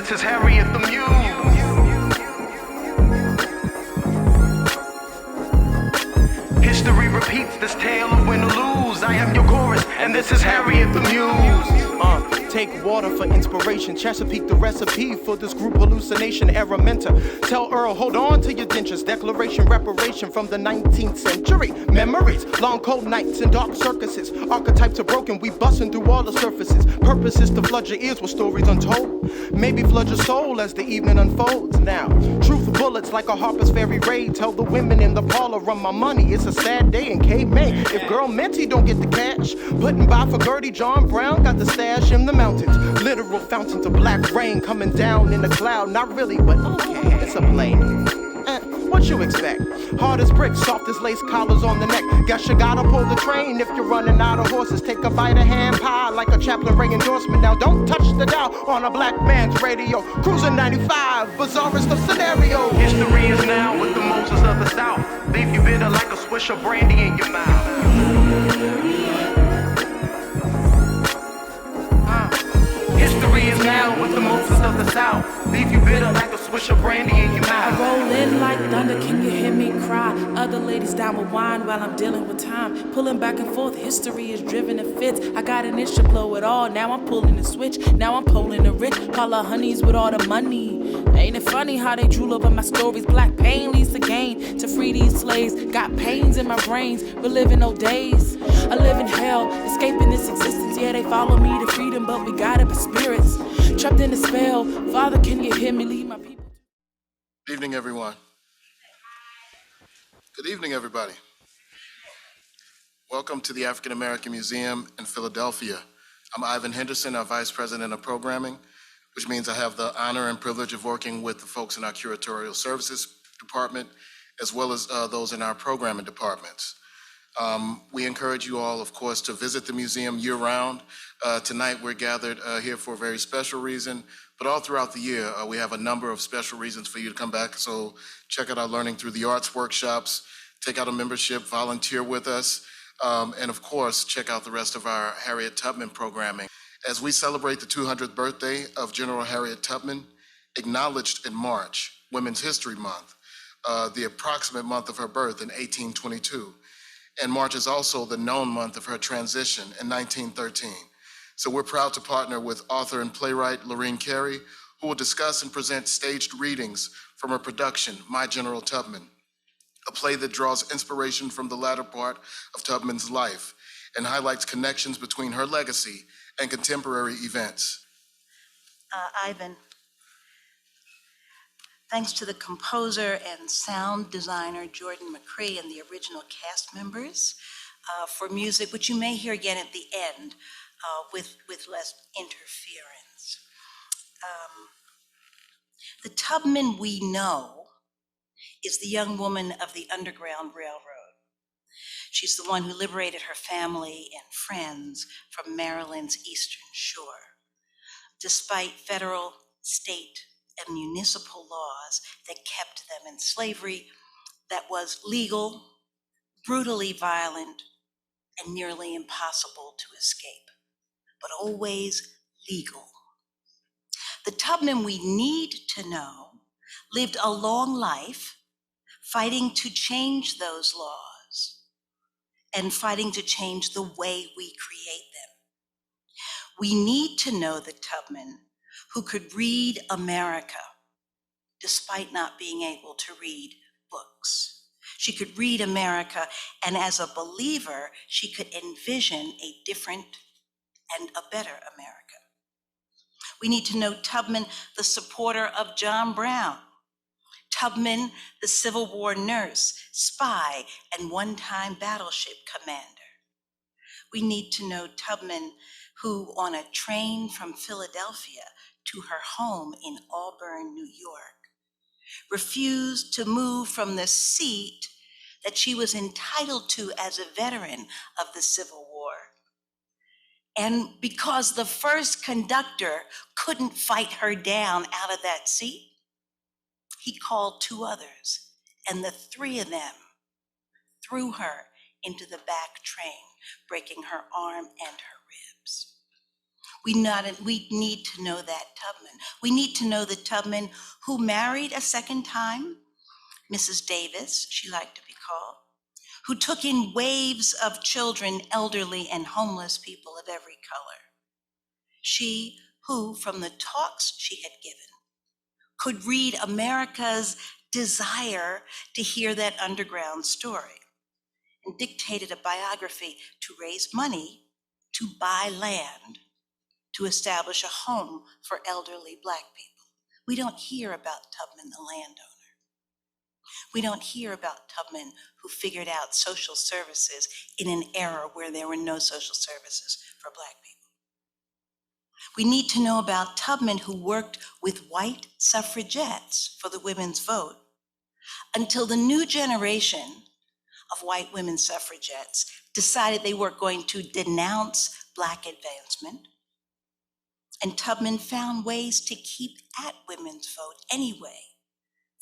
this is Harriet the Muse. History repeats this tale of win or lose. I am your chorus, and this is Harriet the Muse. Take water for inspiration. Chesapeake the recipe for this group hallucination era mentor. Tell Earl, hold on to your dentures. Declaration, reparation from the 19th century. Memories, long cold nights and dark circuses. Archetypes are broken, we busting through all the surfaces. Purpose is to flood your ears with stories untold. Maybe flood your soul as the evening unfolds. Now, truth bullets like a Harper's Ferry raid. Tell the women in the parlor, run my money. It's a sad day in K-May. If Girl Minty don't get the cash, putting by for Gertie, John Brown got the stash in the mountains. Literal fountains of black rain coming down in the cloud. Not really, but okay, it's a plane. What you expect? Hard as bricks, soft as lace collars on the neck. Guess you gotta pull the train if you're running out of horses. Take a bite of hand pie like a Chaplain Ray endorsement. Now don't touch the dial on a black man's radio. Cruising 95, bizarrest of scenarios. History is now with the Moses of the South. Leave you bitter like a swish of brandy in your mouth. History is now with the Moses of the South. Leave you bitter like a swish of brandy in your mouth. I roll in like thunder, can you hear me cry? Other ladies down with wine while I'm dealing with time. Pulling back and forth, history is driven to fits. I got an itch to blow it all, now I'm pulling the switch. Now I'm pulling the rich, call her honeys with all the money. Ain't it funny how they drool over my stories? Black pain leads to gain, to free these slaves. Got pains in my brains, reliving old days. I live in hell, escaping this existence. Yeah, they follow me to freedom, but we got it for spirits. Trapped in a spell, Father, can you hear me? Lead my people. Good evening, everyone. Good evening, everybody. Welcome to the African American Museum in Philadelphia. I'm Ivan Henderson, our Vice President of Programming, which means I have the honor and privilege of working with the folks in our Curatorial Services Department, as well as those in our programming departments. We encourage you all, of course, to visit the museum year-round. Tonight, we're gathered here for a very special reason, but all throughout the year, we have a number of special reasons for you to come back. So check out our Learning Through the Arts workshops, take out a membership, volunteer with us, and of course, check out the rest of our Harriet Tubman programming. As we celebrate the 200th birthday of General Harriet Tubman, acknowledged in March, Women's History Month, the approximate month of her birth in 1822. And March is also the known month of her transition in 1913. So we're proud to partner with author and playwright Lorene Cary, who will discuss and present staged readings from her production, My General Tubman, a play that draws inspiration from the latter part of Tubman's life and highlights connections between her legacy and contemporary events. Ivan, thanks to the composer and sound designer Jordan McCree and the original cast members for music, which you may hear again at the end with less interference. The Tubman we know is the young woman of the Underground Railroad. She's the one who liberated her family and friends from Maryland's eastern shore. Despite federal, state, and municipal laws that kept them in slavery, that was legal, brutally violent, and nearly impossible to escape, but always legal. The Tubman we need to know lived a long life fighting to change those laws and fighting to change the way we create them. We need to know the Tubman who could read America despite not being able to read books. She could read America, and as a believer, she could envision a different and a better America. We need to know Tubman, the supporter of John Brown. Tubman, the Civil War nurse, spy, and one-time battleship commander. We need to know Tubman, who on a train from Philadelphia to her home in Auburn, New York, refused to move from the seat that she was entitled to as a veteran of the Civil War. And because the first conductor couldn't fight her down out of that seat, he called two others, and the three of them threw her into the back train, breaking her arm and her ribs. We need to know that Tubman. We need to know the Tubman who married a second time, Mrs. Davis, she liked to be called, who took in waves of children, elderly and homeless people of every color. She who, from the talks she had given, could read America's desire to hear that underground story, and dictated a biography to raise money to buy land to establish a home for elderly Black people. We don't hear about Tubman, the landowner. We don't hear about Tubman, who figured out social services in an era where there were no social services for Black people. We need to know about Tubman, who worked with white suffragettes for the women's vote until the new generation of white women suffragettes decided they were going to denounce Black advancement. And Tubman found ways to keep at women's vote anyway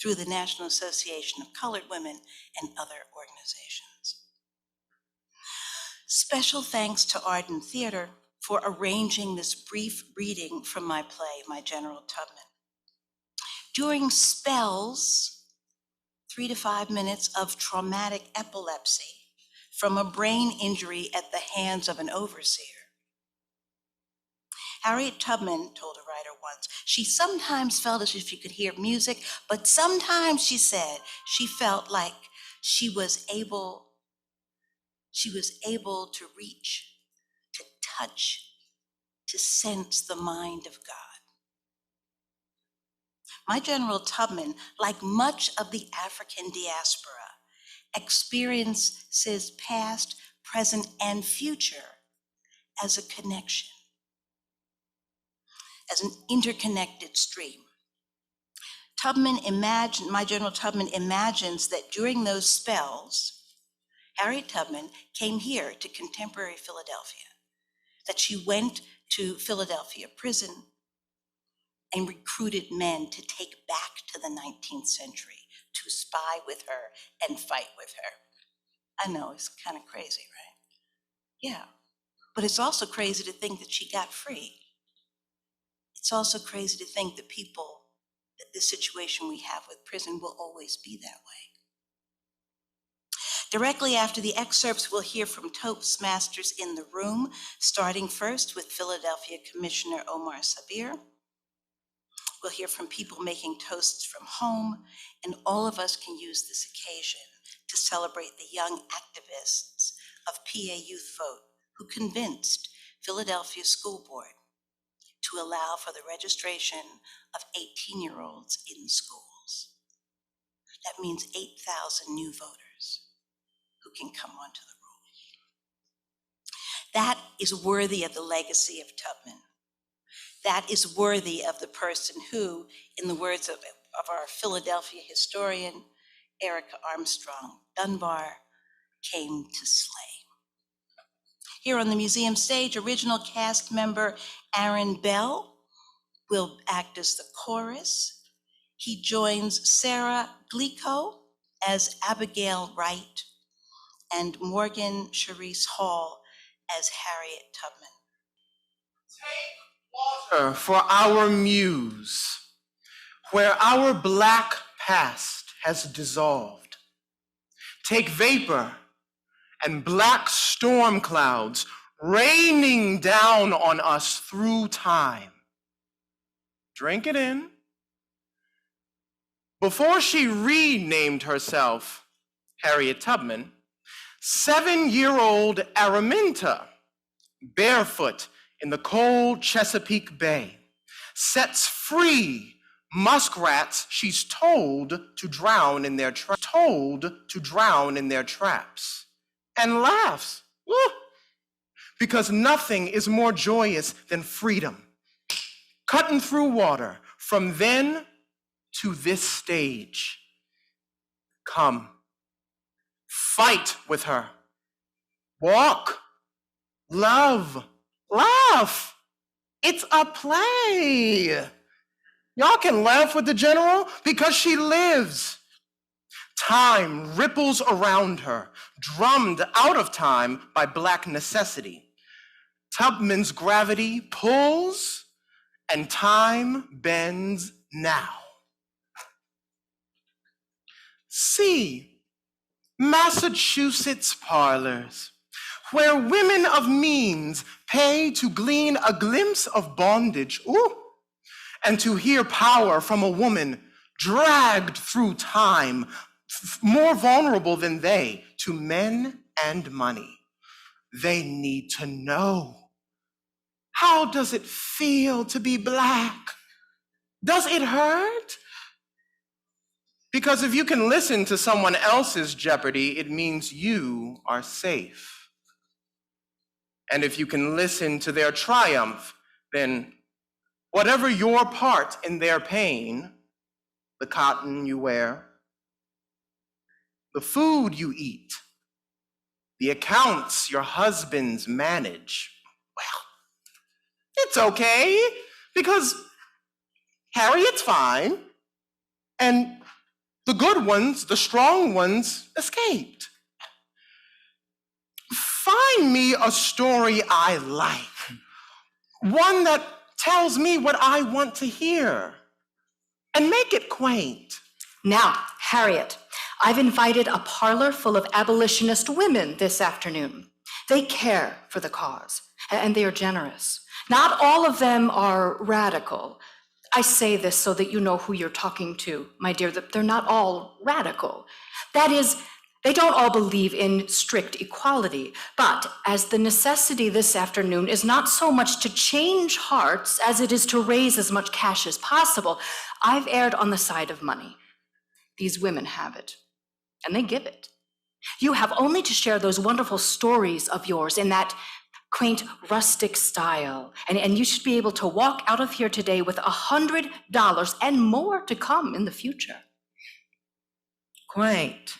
through the National Association of Colored Women and other organizations. Special thanks to Arden Theater for arranging this brief reading from my play, My General Tubman. During spells, 3 to 5 minutes of traumatic epilepsy from a brain injury at the hands of an overseer, Harriet Tubman told a writer once, she sometimes felt as if she could hear music, but sometimes, she said, she felt like she was able to reach, to touch, to sense the mind of God. My General Tubman, like much of the African diaspora, experiences past, present, and future as a connection, as an interconnected stream. My General Tubman imagines that during those spells, Harriet Tubman came here to contemporary Philadelphia, that she went to Philadelphia prison and recruited men to take back to the 19th century, to spy with her and fight with her. I know, it's kind of crazy, right? Yeah, but it's also crazy to think that she got free. It's also crazy to think that the situation we have with prison will always be that way. Directly after the excerpts, we'll hear from Toastmasters in the room, starting first with Philadelphia Commissioner Omar Sabir. We'll hear from people making toasts from home, and all of us can use this occasion to celebrate the young activists of PA Youth Vote who convinced Philadelphia School Board to allow for the registration of 18-year-olds in schools. That means 8,000 new voters who can come onto the roll. That is worthy of the legacy of Tubman. That is worthy of the person who, in the words of our Philadelphia historian, Erica Armstrong Dunbar, came to slay. Here on the museum stage, original cast member Aaron Bell will act as the chorus. He joins Sarah Glico as Abigail Wright and Morgan Charisse Hall as Harriet Tubman. Water for our muse, where our Black past has dissolved. Take vapor and black storm clouds raining down on us through time. Drink it in. Before she renamed herself Harriet Tubman, 7-year-old Araminta, barefoot in the cold Chesapeake Bay, sets free muskrats she's told to drown in their traps, and laughs, woo, because nothing is more joyous than freedom, cutting through water from then to this stage. Come, fight with her, walk, love, laugh. It's a play. Y'all can laugh with the general because she lives. Time ripples around her, drummed out of time by Black necessity. Tubman's gravity pulls and time bends now. See, Massachusetts parlors, where women of means pay to glean a glimpse of bondage, and to hear power from a woman dragged through time, more vulnerable than they to men and money. They need to know. How does it feel to be Black? Does it hurt? Because if you can listen to someone else's jeopardy, it means you are safe. And if you can listen to their triumph, then whatever your part in their pain, the cotton you wear, the food you eat, the accounts your husbands manage, well, it's okay, because Harriet's fine, and the good ones, the strong ones, escaped. Find me a story I like, one that tells me what I want to hear, and make it quaint. Now, Harriet, I've invited a parlor full of abolitionist women this afternoon. They care for the cause, and they are generous. Not all of them are radical. I say this so that you know who you're talking to, my dear, that they're not all radical. That is, they don't all believe in strict equality, but as the necessity this afternoon is not so much to change hearts as it is to raise as much cash as possible, I've erred on the side of money. These women have it, and they give it. You have only to share those wonderful stories of yours in that quaint, rustic style, and you should be able to walk out of here today with $100 and more to come in the future. Quaint.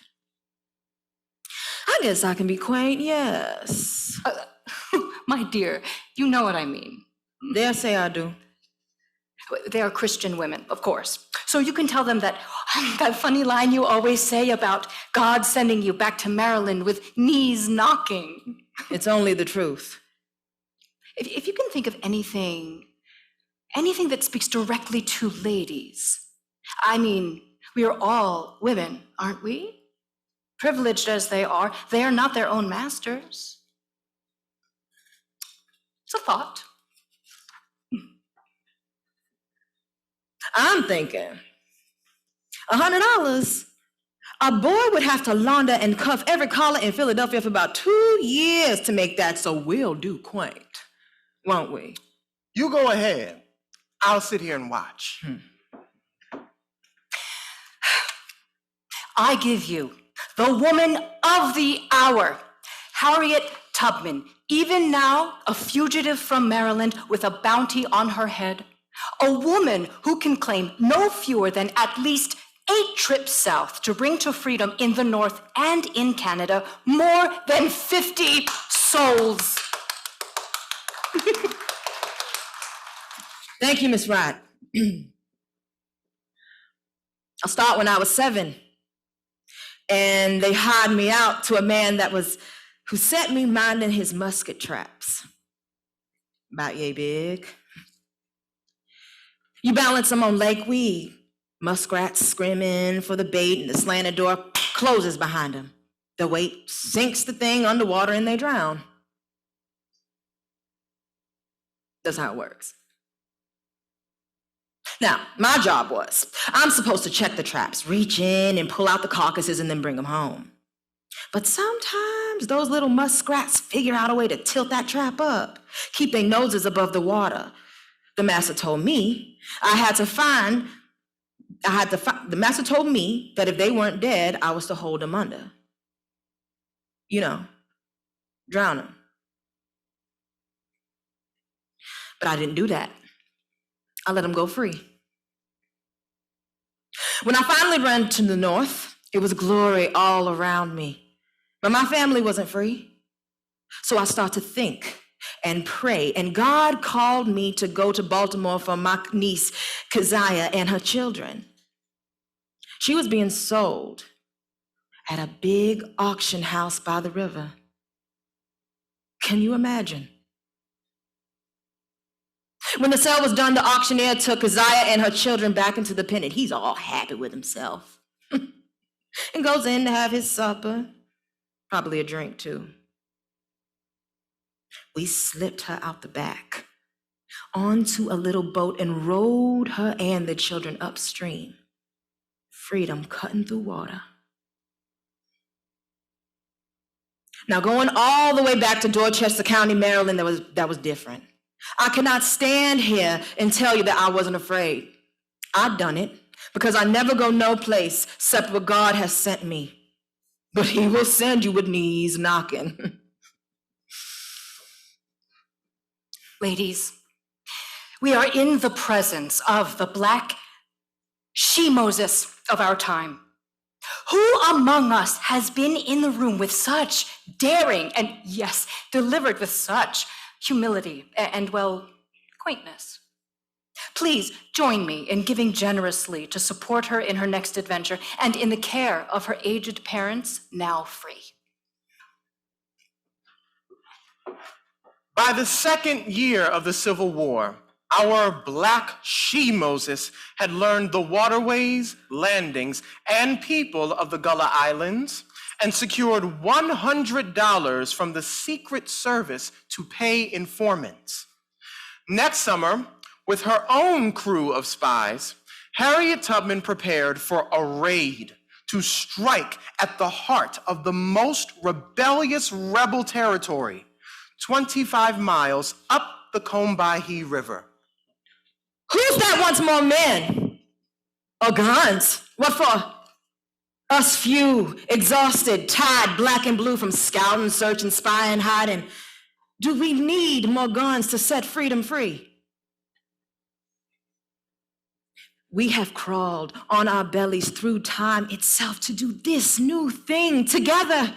I guess I can be quaint, yes. My dear, you know what I mean. Dare say I do. They are Christian women, of course. So you can tell them that funny line you always say about God sending you back to Maryland with knees knocking. It's only the truth. If you can think of anything that speaks directly to ladies. I mean, we are all women, aren't we? Privileged as they are not their own masters. It's a thought. I'm thinking, $100, a boy would have to launder and cuff every collar in Philadelphia for about 2 years to make that, so we'll do quaint, won't we? You go ahead. I'll sit here and watch. I give you the woman of the hour, Harriet Tubman, even now a fugitive from Maryland with a bounty on her head. A woman who can claim no fewer than at least 8 trips south to bring to freedom in the North and in Canada more than 50 souls. Thank you, Miss Wright. I'll start when I was 7. And they hired me out to a man who sent me minding his musket traps. About yay big. You balance them on Lake Weed. Muskrats screaming for the bait, and the slanted door closes behind them. The weight sinks the thing underwater and they drown. That's how it works. Now, my job was, I'm supposed to check the traps, reach in and pull out the carcasses and then bring them home. But sometimes those little muskrats figure out a way to tilt that trap up, keep their noses above the water. The master told me the master told me that if they weren't dead, I was to hold them under. You know, drown them. But I didn't do that. I let them go free. When I finally ran to the North, it was glory all around me. But my family wasn't free. So I started to think and pray, and God called me to go to Baltimore for my niece, Keziah, and her children. She was being sold at a big auction house by the river. Can you imagine? When the sale was done, the auctioneer took Keziah and her children back into the pen, and he's all happy with himself. And goes in to have his supper, probably a drink too. We slipped her out the back onto a little boat and rowed her and the children upstream. Freedom cutting through water. Now, going all the way back to Dorchester County, Maryland, that was different. I cannot stand here and tell you that I wasn't afraid. I've done it because I never go no place except where God has sent me. But he will send you with knees knocking. Ladies, we are in the presence of the black she-Moses of our time. Who among us has been in the room with such daring and, yes, delivered with such humility and, well, quaintness? Please join me in giving generously to support her in her next adventure and in the care of her aged parents, now free. By the second year of the Civil War, our black she-Moses had learned the waterways, landings, and people of the Gullah Islands and secured $100 from the Secret Service to pay informants. Next summer, with her own crew of spies, Harriet Tubman prepared for a raid to strike at the heart of the most rebellious rebel territory, 25 miles up the Kumbaya River. Who's that wants more men? Or guns? What for? Us few, exhausted, tired, black and blue from scouting, searching, spying, hiding. Do we need more guns to set freedom free? We have crawled on our bellies through time itself to do this new thing together.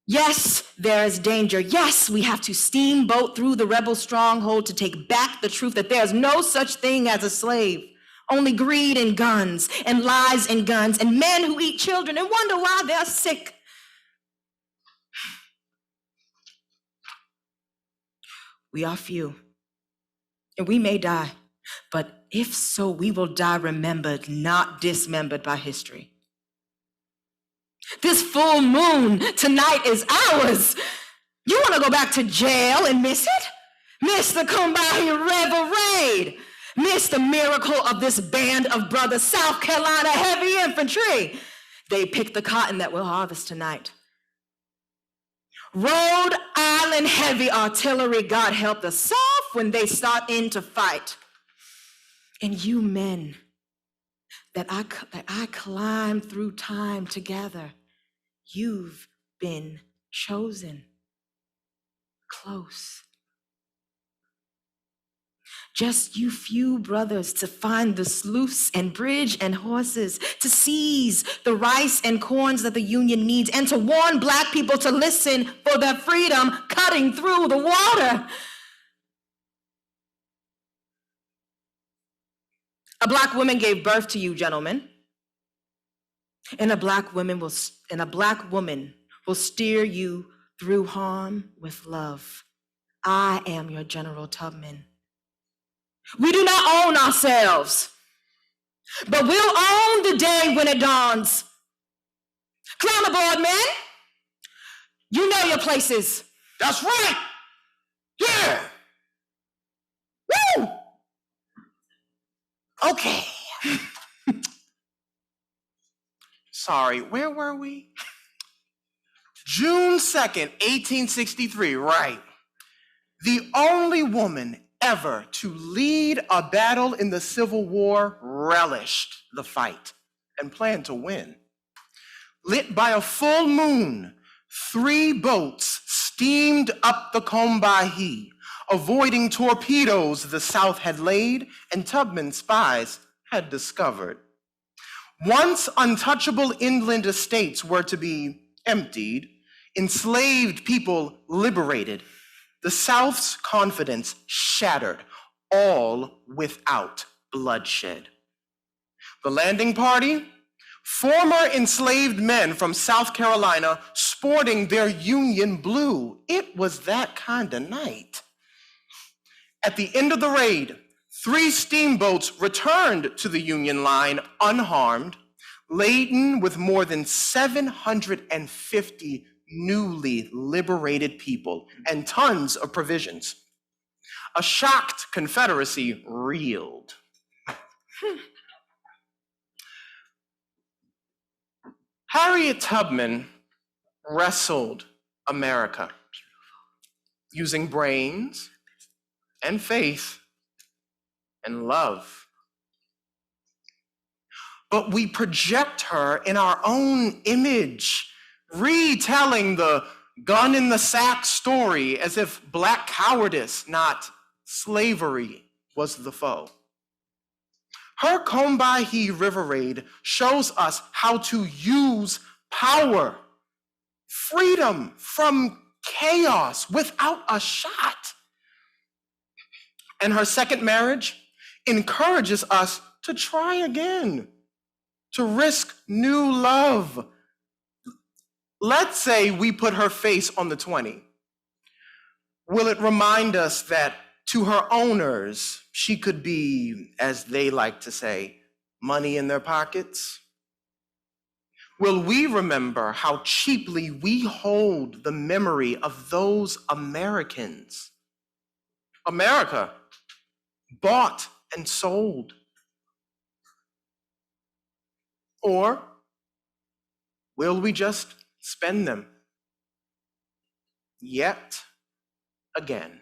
Yes, there is danger. Yes, we have to steamboat through the rebel stronghold to take back the truth that there's no such thing as a slave. Only greed and guns, and lies and guns, and men who eat children and wonder why they're sick. We are few, and we may die, but if so, we will die remembered, not dismembered by history. This full moon tonight is ours. You want to go back to jail and miss it? Miss the Kumbaya Raid. Miss the miracle of this band of brothers, South Carolina heavy infantry. They picked the cotton that we'll harvest tonight. Rhode Island heavy artillery, God help the South when they start in to fight. And you men, that I climbed through time together, you've been chosen close. Just you few brothers to find the sluice and bridge and horses, to seize the rice and corns that the Union needs, and to warn black people to listen for their freedom cutting through the water. A black woman gave birth to you, gentlemen, and a black woman will steer you through harm with love. I am your General Tubman. We do not own ourselves, but we'll own the day when it dawns. Climb aboard, men. You know your places. That's right. Yeah. Woo. Okay. Sorry, where were we? June 2nd, 1863, right. The only woman ever to lead a battle in the Civil War relished the fight and planned to win. Lit by a full moon, 3 boats steamed up the Kumbaya, avoiding torpedoes the South had laid and Tubman's spies had discovered. Once untouchable inland estates were to be emptied, enslaved people liberated, the South's confidence shattered, all without bloodshed. The landing party, former enslaved men from South Carolina sporting their Union blue. It was that kind of night. At the end of the raid, 3 steamboats returned to the Union line unharmed, laden with more than 750 newly liberated people and tons of provisions. A shocked Confederacy reeled. Harriet Tubman wrestled America using brains and faith and love. But we project her in our own image, retelling the gun in the sack story as if Black cowardice, not slavery, was the foe. Her Kumbaya Raid shows us how to use power, freedom from chaos without a shot. And her second marriage encourages us to try again, to risk new love. Let's say we put her face on the 20. Will it remind us that to her owners, she could be, as they like to say, money in their pockets? Will we remember how cheaply we hold the memory of those Americans? America, bought and sold. Or will we just spend them yet again?